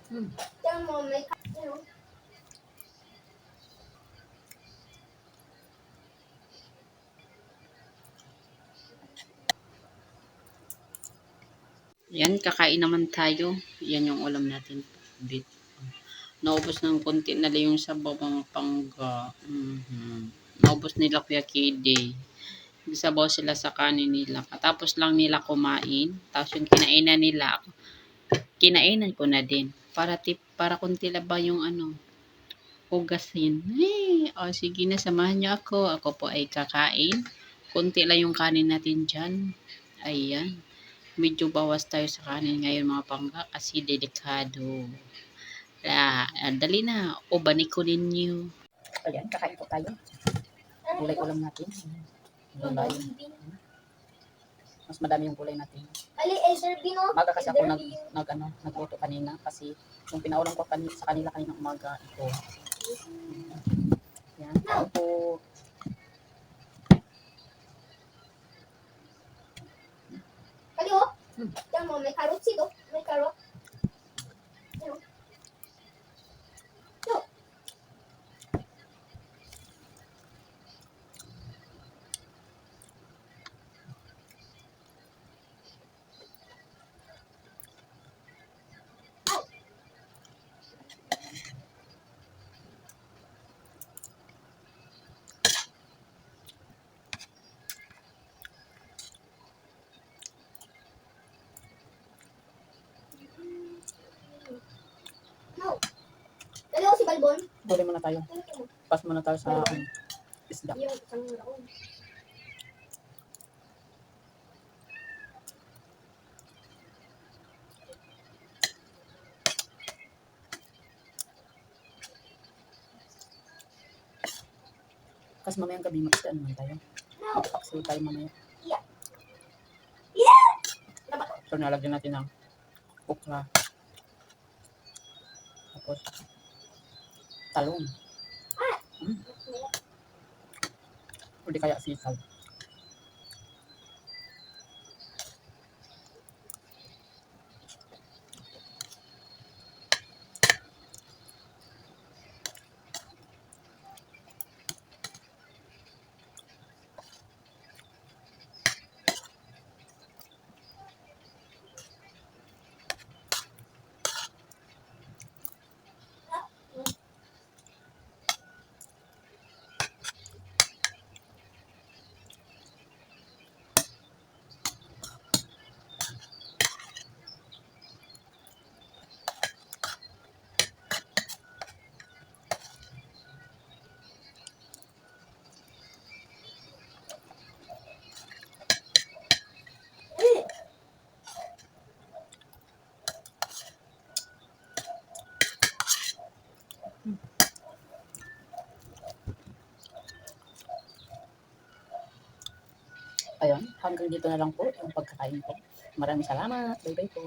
Hmm. Yan, kakain naman tayo. Yan yung ulam natin. Bit. Naubos ng konti na lang yung sabaw mga pangga. Naubos nila Kuya KD. Sabaw sila sa kanin nila. Katapos lang nila kumain. Tapos yung kinainan nila, kinainan ko na din. Para konti lang ba yung hugasin. Sige na, samahan niyo ako. Ako po ay kakain. Konti lang yung kanin natin dyan. Ayan. Medyo bawas tayo sa kanin ngayon mga pangga kasi delikado. Dali na. Ubani ko ninyo. Ayan, kakain po tayo. Gulay ulam natin. Gulay. Mas madami yung gulay natin. Umaga kasi ako nagluto kanina kasi yung pinaulam ko sa kanila kanina umaga ito. Yan, ito. May carrot dito. May carrot. Dalawa si Balbon. Huli muna tayo. Pas muna tayo sa isda. Kasi mamayang gabi mag-isda naman tayo. Mag-paksiw tayo mamaya. So nalagyan natin ng okra. Tapos talong. O di kaya sisal. Ayun, hanggang dito na lang po yung pagkakain ko. Maraming salamat. Bye-bye po.